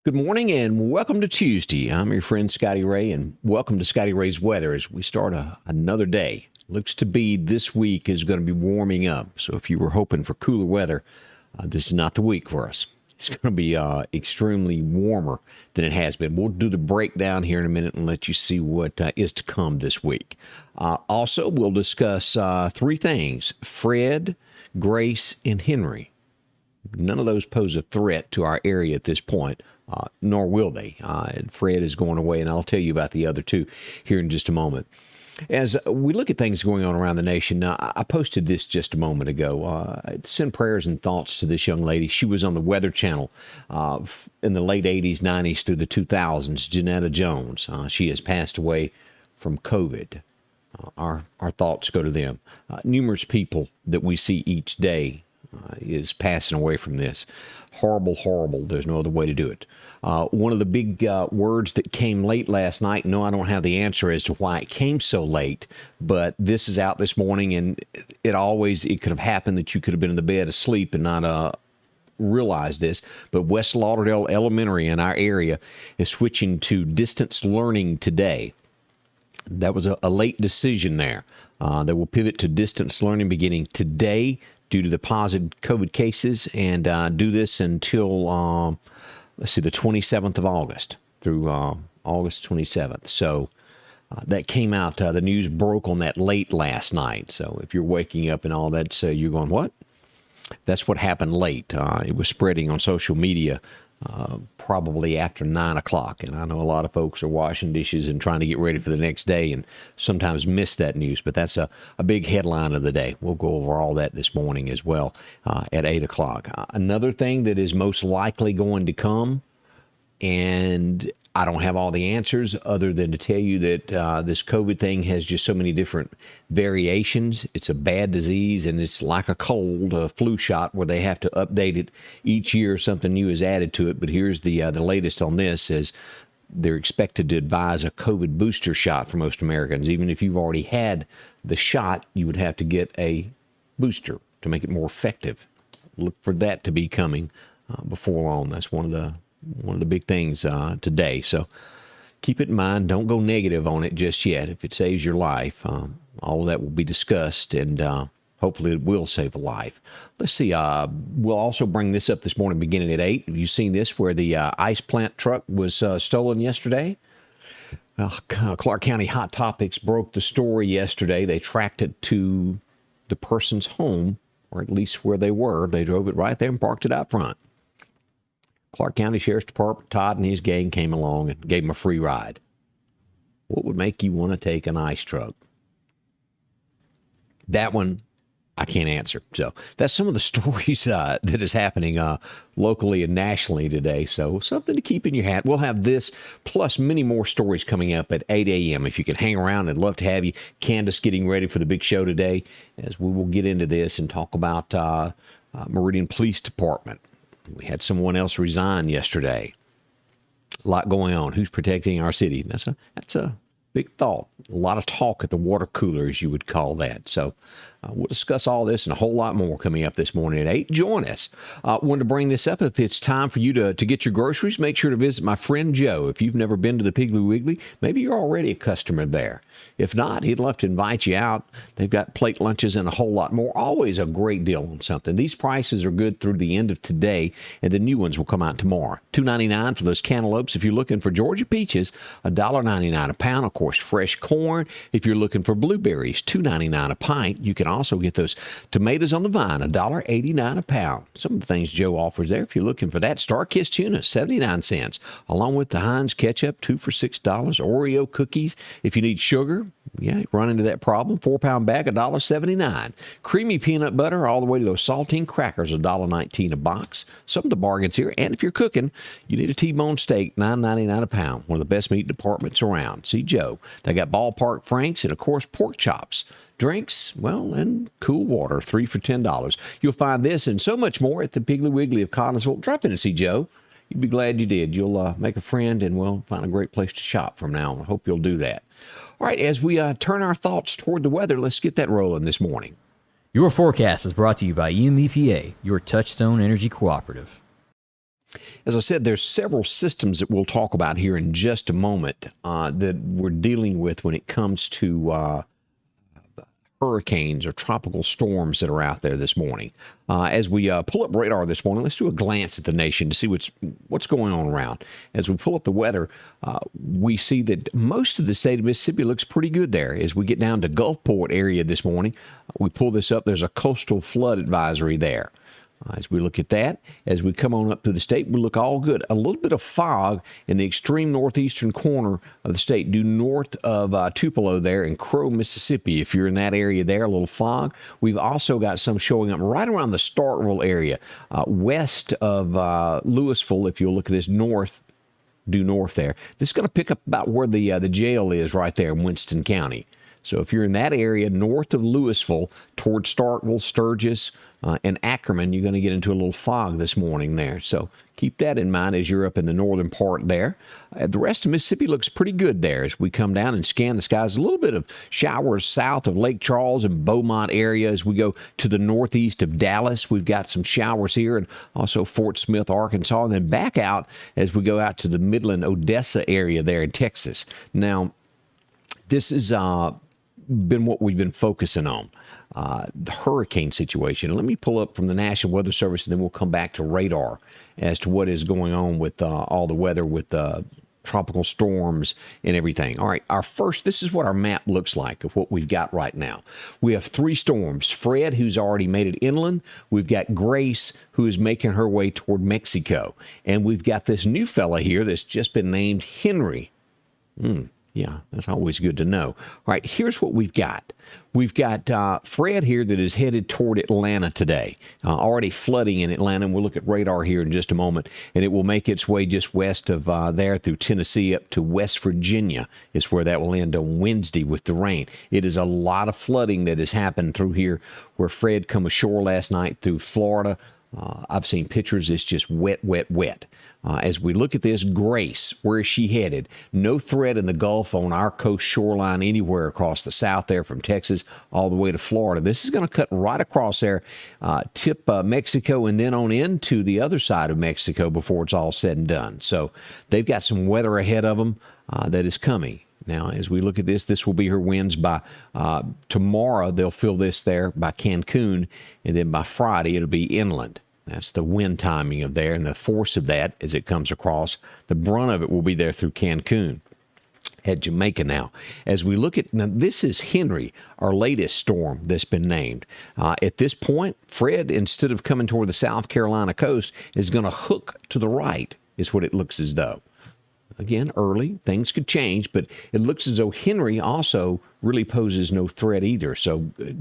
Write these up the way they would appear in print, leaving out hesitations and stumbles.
Good morning and welcome to Tuesday. I'm your friend Scotty Ray, and welcome to Scotty Ray's Weather as we start another day. Looks to be this week is going to be warming up. So if you were hoping for cooler weather, this is not the week for us. It's going to be extremely warmer than it has been. We'll do the breakdown here in a minute and let you see what is to come this week. Also, we'll discuss three things: Fred, Grace, and Henri. None of those pose a threat to our area at this point, nor will they. Fred is going away, and I'll tell you about the other two here in just a moment. As we look at things going on around the nation, I posted this just a moment ago. Send prayers and thoughts to this young lady. She was on the Weather Channel in the late 80s, 90s through the 2000s, Janetta Jones. She has passed away from COVID. Our thoughts go to them. Numerous people that we see each day is passing away from this. Horrible, horrible. There's no other way to do it. One of the big words that came late last night, no, I don't have the answer as to why it came so late, but this is out this morning, and it could have happened that you could have been in the bed asleep and not realize this, but West Lauderdale Elementary in our area is switching to distance learning today. That was a late decision there. They will pivot to distance learning beginning today due to the positive COVID cases, and do this until, the 27th of August through August 27th. So that came out, the news broke on that late last night. So if you're waking up and all that, you're going, what? That's what happened late. It was spreading on social media probably after 9 o'clock. And I know a lot of folks are washing dishes and trying to get ready for the next day and sometimes miss that news. But that's a big headline of the day. We'll go over all that this morning as well at 8 o'clock. Another thing that is most likely going to come, and I don't have all the answers other than to tell you that this COVID thing has just so many different variations. It's a bad disease, and it's like a cold, a flu shot, where they have to update it each year. Something new is added to it. But here's the latest on this: is they're expected to advise a COVID booster shot for most Americans. Even if you've already had the shot, you would have to get a booster to make it more effective. Look for that to be coming before long. That's one of the big things today. So keep it in mind. Don't go negative on it just yet. If it saves your life, all of that will be discussed, and hopefully it will save a life. Let's see. We'll also bring this up this morning beginning at 8. Have you seen this, where the ice plant truck was stolen yesterday? Clark County Hot Topics broke the story yesterday. They tracked it to the person's home, or at least where they were. They drove it right there and parked it out front. Clark County Sheriff's Department, Todd and his gang came along and gave him a free ride. What would make you want to take an ice truck? That one, I can't answer. So that's some of the stories that is happening locally and nationally today. So something to keep in your hat. We'll have this plus many more stories coming up at 8 a.m. If you can hang around, I'd love to have you. Candace getting ready for the big show today, as we will get into this and talk about Meridian Police Department. We had someone else resign yesterday. A lot going on. Who's protecting our city? That's a big thought. A lot of talk at the water cooler, as you would call that. So we'll discuss all this and a whole lot more coming up this morning at 8. Join us. Wanted to bring this up. If it's time for you to get your groceries, make sure to visit my friend Joe. If you've never been to the Piggly Wiggly, maybe you're already a customer there. If not, he'd love to invite you out. They've got plate lunches and a whole lot more. Always a great deal on something. These prices are good through the end of today, and the new ones will come out tomorrow. $2.99 for those cantaloupes. If you're looking for Georgia peaches, $1.99 a pound. Of course, fresh corn. If you're looking for blueberries, $2.99 a pint. You can also get those tomatoes on the vine, $1.89 a pound. Some of the things Joe offers there. If you're looking for that, Star-Kissed tuna, 79 cents, along with the Heinz ketchup, 2 for $6. Oreo cookies. If you need sugar, run into that problem. 4-pound bag, $1.79. Creamy peanut butter, all the way to those saltine crackers, $1.19 a box. Some of the bargains here. And if you're cooking, you need a T-bone steak, $9.99 a pound. One of the best meat departments around. See Joe. They got ballpark franks and, of course, pork chops. Drinks, and cool water, 3 for $10. You'll find this and so much more at the Piggly Wiggly of Connellsville. Drop in and see Joe. You'd be glad you did. You'll make a friend, and we'll find a great place to shop from now on. I hope you'll do that. All right, as we turn our thoughts toward the weather, let's get that rolling this morning. Your forecast is brought to you by MeTV FB, your Touchstone Energy Cooperative. As I said, there's several systems that we'll talk about here in just a moment that we're dealing with when it comes to hurricanes or tropical storms that are out there this morning. As we pull up radar this morning, let's do a glance at the nation to see what's going on around. As we pull up the weather, we see that most of the state of Mississippi looks pretty good there. As we get down to Gulfport area this morning, we pull this up, there's a coastal flood advisory there. As we look at that, as we come on up to the state, we look all good. A little bit of fog in the extreme northeastern corner of the state, due north of Tupelo there in Crow, Mississippi. If you're in that area there, a little fog. We've also got some showing up right around the Starkville area, west of Louisville. If you'll look at this due north there, this is going to pick up about where the jail is right there in Winston County. So if you're in that area north of Louisville towards Starkville, Sturgis, and Ackerman, you're going to get into a little fog this morning there. So keep that in mind as you're up in the northern part there. The rest of Mississippi looks pretty good there as we come down and scan the skies. A little bit of showers south of Lake Charles and Beaumont area. As we go to the northeast of Dallas, we've got some showers here, and also Fort Smith, Arkansas, and then back out as we go out to the Midland, Odessa area there in Texas. Now, this is been what we've been focusing on, the hurricane situation. Let me pull up from the National Weather Service, and then we'll come back to radar as to what is going on with all the weather with tropical storms and everything. All right, this is what our map looks like of what we've got right now. We have 3 storms. Fred, who's already made it inland. We've got Grace, who is making her way toward Mexico. And we've got this new fella here that's just been named Henri. Yeah, that's always good to know. All right, here's what we've got. We've got Fred here that is headed toward Atlanta today, already flooding in Atlanta. And we'll look at radar here in just a moment, and it will make its way just west of there through Tennessee up to West Virginia is where that will end on Wednesday with the rain. It is a lot of flooding that has happened through here where Fred come ashore last night through Florida. I've seen pictures. It's just wet, wet, wet. As we look at this, Grace, where is she headed? No threat in the Gulf on our coast shoreline anywhere across the south there from Texas all the way to Florida. This is going to cut right across there, tip Mexico, and then on into the other side of Mexico before it's all said and done. So they've got some weather ahead of them that is coming. Now, as we look at this will be her winds by tomorrow. They'll fill this there by Cancun, and then by Friday, it'll be inland. That's the wind timing of there and the force of that as it comes across. The brunt of it will be there through Cancun. At Jamaica now. As we look at, now this is Henri, our latest storm that's been named. At this point, Fred, instead of coming toward the South Carolina coast, is going to hook to the right, is what it looks as though. Again, early, things could change, but it looks as though Henri also really poses no threat either. So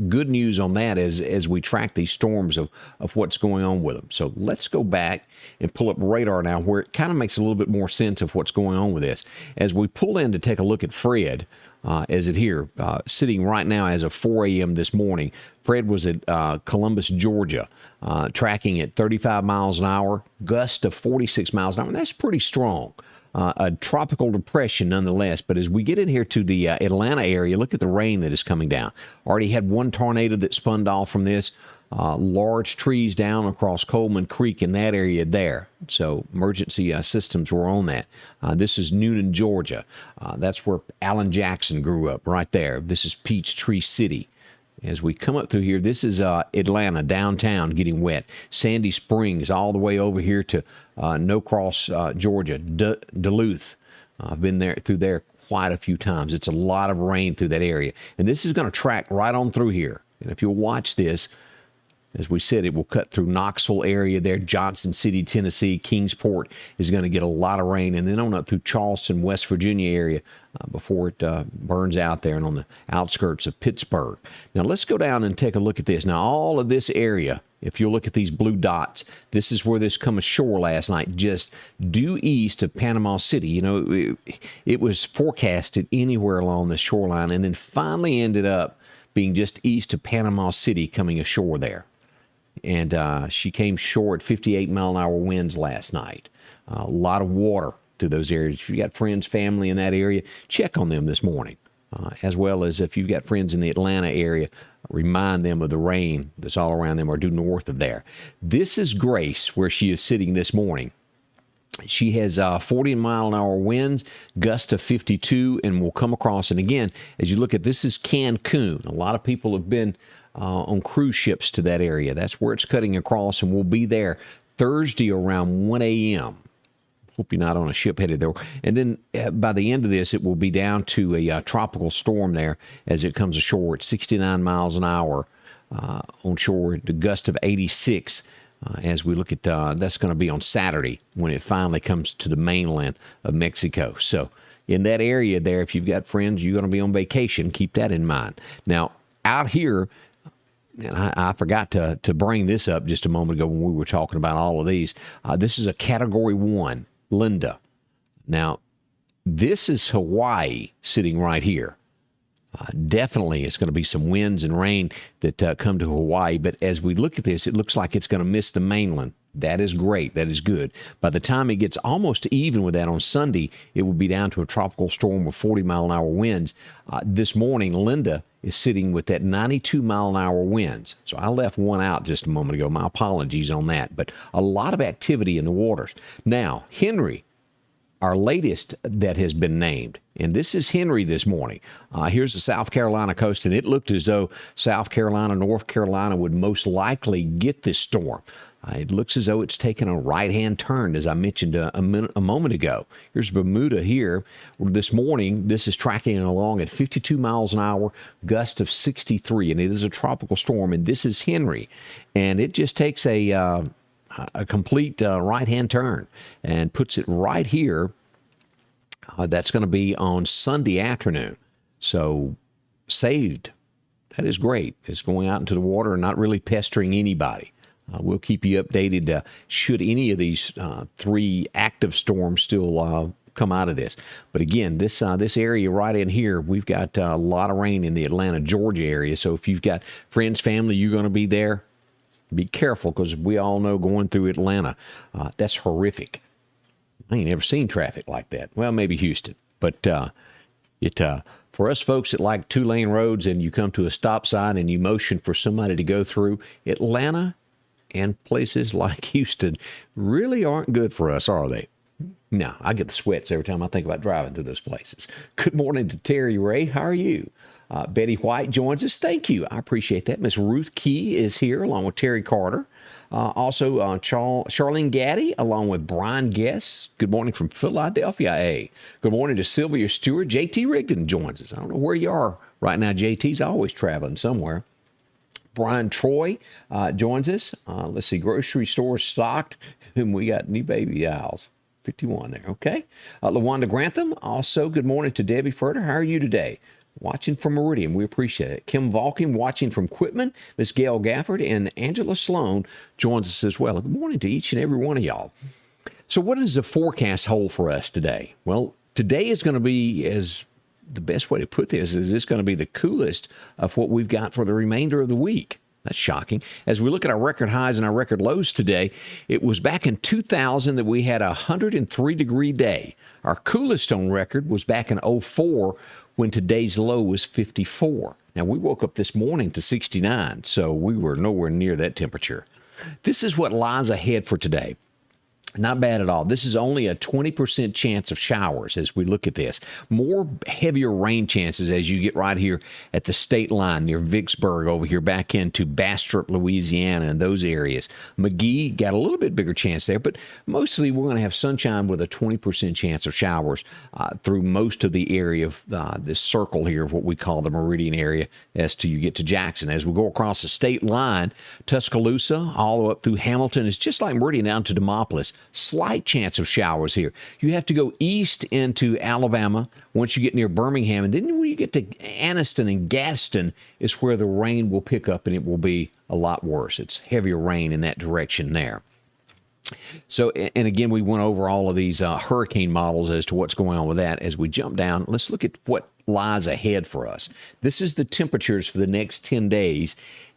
good news on that as we track these storms of what's going on with them. So let's go back and pull up radar now where it kind of makes a little bit more sense of what's going on with this. As we pull in to take a look at Fred, as it here, sitting right now as of 4 a.m. this morning, Fred was at Columbus, Georgia, tracking at 35 miles an hour, gust of 46 miles an hour, and that's pretty strong. A tropical depression nonetheless. But as we get in here to the Atlanta area, look at the rain that is coming down. Already had one tornado that spun off from this. Large trees down across Coleman Creek in that area there. So emergency systems were on that. This is Noonan, Georgia. That's where Alan Jackson grew up, right there. This is Peachtree City. As we come up through here, this is Atlanta, downtown, getting wet. Sandy Springs, all the way over here to No Cross, Georgia, Duluth. I've been through there quite a few times. It's a lot of rain through that area. And this is going to track right on through here. And if you'll watch this, as we said, it will cut through Knoxville area there, Johnson City, Tennessee. Kingsport is going to get a lot of rain, and then on up through Charleston, West Virginia area before it burns out there and on the outskirts of Pittsburgh. Now, let's go down and take a look at this. Now, all of this area, if you look at these blue dots, this is where this come ashore last night, just due east of Panama City. You know, it was forecasted anywhere along the shoreline, and then finally ended up being just east of Panama City coming ashore there. And she came shore at 58-mile-an-hour winds last night. A lot of water through those areas. If you've got friends, family in that area, check on them this morning. As well as if you've got friends in the Atlanta area, remind them of the rain that's all around them or due north of there. This is Grace, where she is sitting this morning. She has 40-mile-an-hour winds, gust of 52, and will come across. And again, as you look at this, is Cancun. A lot of people have been on cruise ships to that area. That's where it's cutting across, and we'll be there Thursday around 1 a.m. Hope you're not on a ship headed there. And then by the end of this, it will be down to a tropical storm there as it comes ashore at 69 miles an hour on shore, the gust of 86. As we look at that's going to be on Saturday when it finally comes to the mainland of Mexico. So in that area there, if you've got friends, you're going to be on vacation, keep that in mind. Now, out here, and I forgot to bring this up just a moment ago when we were talking about all of these. This is a Category 1, Linda. Now, this is Hawaii sitting right here. Definitely, it's going to be some winds and rain that come to Hawaii. But as we look at this, it looks like it's going to miss the mainland. That is great. That is good. By the time it gets almost even with that on Sunday, it will be down to a tropical storm with 40-mile-an-hour winds. This morning, Linda is sitting with that 92-mile-an-hour winds. So I left one out just a moment ago. My apologies on that. But a lot of activity in the waters. Now, Henri, our latest that has been named, and this is Henri this morning. Here's the South Carolina coast, and it looked as though South Carolina, North Carolina would most likely get this storm. It looks as though it's taken a right-hand turn, as I mentioned a moment ago. Here's Bermuda here. This morning, this is tracking along at 52 miles an hour, gust of 63, and it is a tropical storm, and this is Henri. And it just takes a complete right-hand turn and puts it right here. That's going to be on Sunday afternoon. So saved. That is great. It's going out into the water and not really pestering anybody. We'll keep you updated should any of these 3 active storms still come out of this. But again, this area right in here, we've got a lot of rain in the Atlanta, Georgia area. So if you've got friends, family, you're going to be there, be careful, because we all know going through Atlanta, that's horrific. I ain't never seen traffic like that. Well, maybe Houston. But for us folks that like 2-lane roads and you come to a stop sign and you motion for somebody to go through, Atlanta and places like Houston really aren't good for us, are they? No, I get the sweats every time I think about driving through those places. Good morning to Terry Ray. How are you? Betty White joins us. Thank you. I appreciate that. Miss Ruth Key is here along with Terry Carter. Also, Charlene Gaddy along with Brian Guess. Good morning from Philadelphia, A. Good morning to Sylvia Stewart. JT Rigdon joins us. I don't know where you are right now. JT's always traveling somewhere. Brian Troy joins us. Let's see, grocery store stocked, and we got new baby aisles. 51 there, okay. LaWanda Grantham, also good morning to Debbie Furter. How are you today? Watching from Meridian, we appreciate it. Kim Valkin watching from Quitman. Miss Gail Gafford and Angela Sloan joins us as well. Good morning to each and every one of y'all. So what does the forecast hold for us today? Well, today is going to be, as the best way to put this, is it's going to be the coolest of what we've got for the remainder of the week. That's shocking. As we look at our record highs and our record lows today, it was back in 2000 that we had a 103-degree day. Our coolest on record was back in 2004 when today's low was 54. Now, we woke up this morning to 69, so we were nowhere near that temperature. This is what lies ahead for today. Not bad at all. This is only a 20% chance of showers as we look at this. More heavier rain chances as you get right here at the state line near Vicksburg over here back into Bastrop, Louisiana, and those areas. McGee got a little bit bigger chance there, but mostly we're going to have sunshine with a 20% chance of showers through most of the area of this circle here of what we call the Meridian area as to you get to Jackson. As we go across the state line, Tuscaloosa all the way up through Hamilton is just like Meridian down to Demopolis. Slight chance of showers here. You have to go east into Alabama once you get near Birmingham, and then when you get to Anniston and Gadsden is where the rain will pick up, and it will be a lot worse. It's heavier rain in that direction there. So, and again, we went over all of these hurricane models as to what's going on with that. As we jump down, let's look at what lies ahead for us. This is the temperatures for the next 10 days.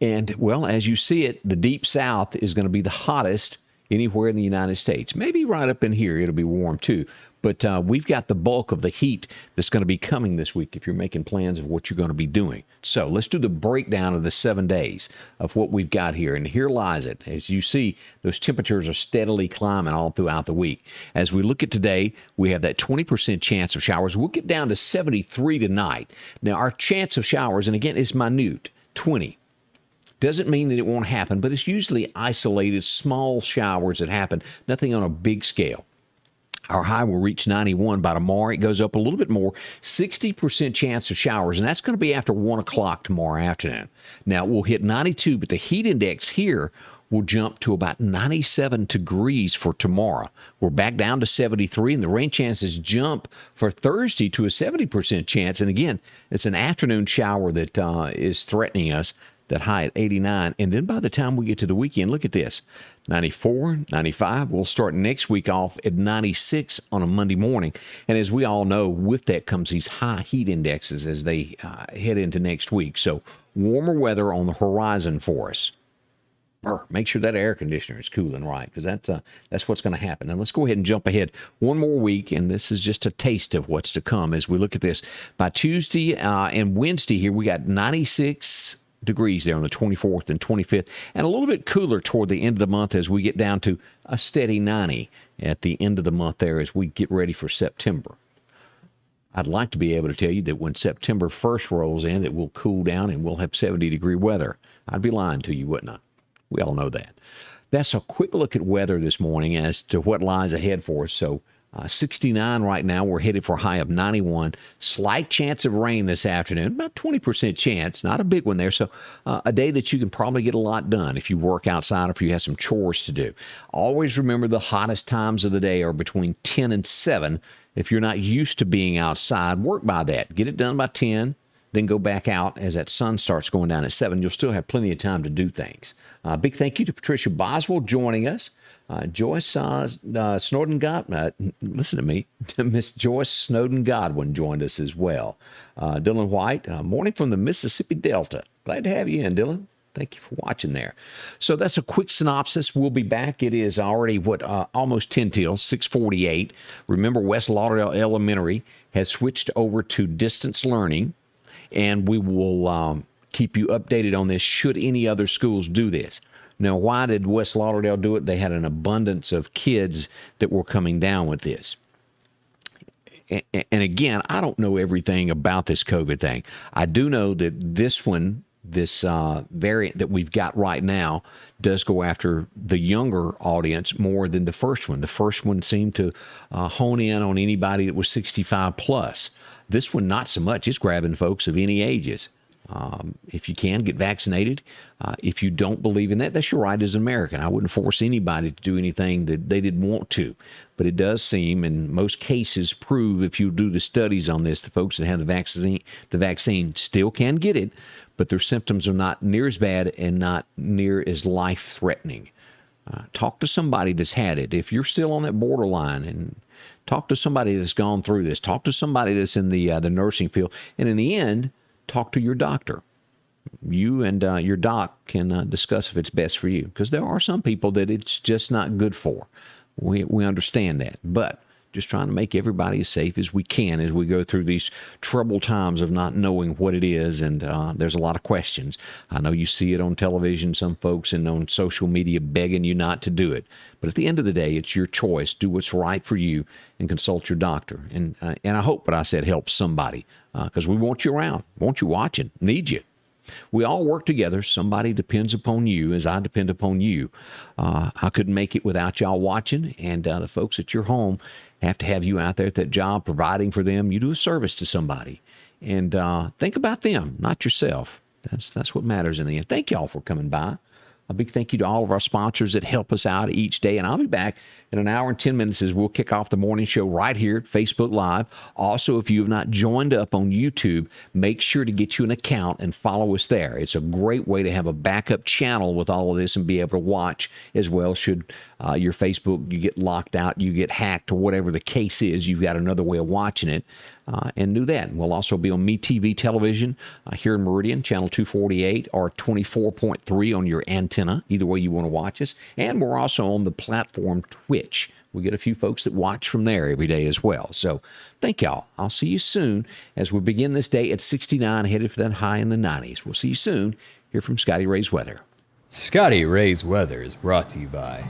And, well, as you see it, the deep south is going to be the hottest anywhere in the United States. Maybe right up in here it'll be warm too. But we've got the bulk of the heat that's going to be coming this week if you're making plans of what you're going to be doing. So let's do the breakdown of the 7 days of what we've got here. And here lies it. As you see, those temperatures are steadily climbing all throughout the week. As we look at today, we have that 20% chance of showers. We'll get down to 73 tonight. Now, our chance of showers, and again, it's minute, 20. Doesn't mean that it won't happen, but it's usually isolated, small showers that happen, nothing on a big scale. Our high will reach 91 by tomorrow. It goes up a little bit more, 60% chance of showers, and that's going to be after 1 o'clock tomorrow afternoon. Now, we'll hit 92, but the heat index here will jump to about 97 degrees for tomorrow. We're back down to 73, and the rain chances jump for Thursday to a 70% chance. And again, it's an afternoon shower that is threatening us. That high at 89. And then by the time we get to the weekend, look at this, 94, 95. We'll start next week off at 96 on a Monday morning. And as we all know, with that comes these high heat indexes as they head into next week. So warmer weather on the horizon for us. Make sure that air conditioner is cooling right, because that's what's going to happen. Now, let's go ahead and jump ahead one more week, and this is just a taste of what's to come as we look at this. By Tuesday and Wednesday here, we got 96 degrees there on the 24th and 25th, and a little bit cooler toward the end of the month as we get down to a steady 90 at the end of the month there as we get ready for September. I'd like to be able to tell you that when September 1st rolls in that we'll cool down and we'll have 70-degree weather. I'd be lying to you, wouldn't I? We all know that. That's a quick look at weather this morning as to what lies ahead for us. So 69 right now. We're headed for a high of 91. Slight chance of rain this afternoon, about 20% chance, not a big one there. So a day that you can probably get a lot done if you work outside or if you have some chores to do. Always remember the hottest times of the day are between 10 and 7. If you're not used to being outside, work by that. Get it done by 10. Then go back out as that sun starts going down at 7. You'll still have plenty of time to do things. Big thank you to Patricia Boswell joining us. Joyce Snowden listen to me. Miss Joyce Snowden Godwin joined us as well. Dylan White, morning from the Mississippi Delta. Glad to have you in, Dylan. Thank you for watching there. So that's a quick synopsis. We'll be back. It is already, almost 10 till, 6:48. Remember, West Lauderdale Elementary has switched over to distance learning, and we will keep you updated on this should any other schools do this. Now, why did West Lauderdale do it? They had an abundance of kids that were coming down with this. And again, I don't know everything about this COVID thing. I do know that this variant that we've got right now does go after the younger audience more than the first one. The first one seemed to hone in on anybody that was 65 plus. This one, not so much. It's grabbing folks of any ages. If you can, get vaccinated. If you don't believe in that, that's your right as an American. I wouldn't force anybody to do anything that they didn't want to. But it does seem, in most cases, prove if you do the studies on this, the folks that have the vaccine still can get it, but their symptoms are not near as bad and not near as life-threatening. Talk to somebody that's had it. If you're still on that borderline, and talk to somebody that's gone through this. Talk to somebody that's in the nursing field. And in the end, talk to your doctor. You and your doc can discuss if it's best for you, because there are some people that it's just not good for. We understand that, but just trying to make everybody as safe as we can as we go through these troubled times of not knowing what it is, and there's a lot of questions. I know you see it on television, some folks, and on social media begging you not to do it. But at the end of the day, it's your choice. Do what's right for you and consult your doctor. And I hope what I said helps somebody, because we want you around, want you watching, need you. We all work together. Somebody depends upon you as I depend upon you. I couldn't make it without y'all watching, and the folks at your home have to have you out there at that job providing for them. You do a service to somebody, and think about them, not yourself. That's what matters in the end. Thank y'all for coming by. A big thank you to all of our sponsors that help us out each day. And I'll be back in an hour and 10 minutes as we'll kick off the morning show right here at Facebook Live. Also, if you have not joined up on YouTube, make sure to get you an account and follow us there. It's a great way to have a backup channel with all of this and be able to watch as well. Should your Facebook, you get locked out, you get hacked, or whatever the case is, you've got another way of watching it. And do that. We'll also be on MeTV television here in Meridian, channel 248 or 24.3 on your antenna, either way you want to watch us. And we're also on the platform Twitch. we get a few folks that watch from there every day as well. So thank y'all. I'll see you soon as we begin this day at 69, headed for that high in the 90s. We'll see you soon here from Scotty Ray's Weather. Scotty Ray's Weather is brought to you by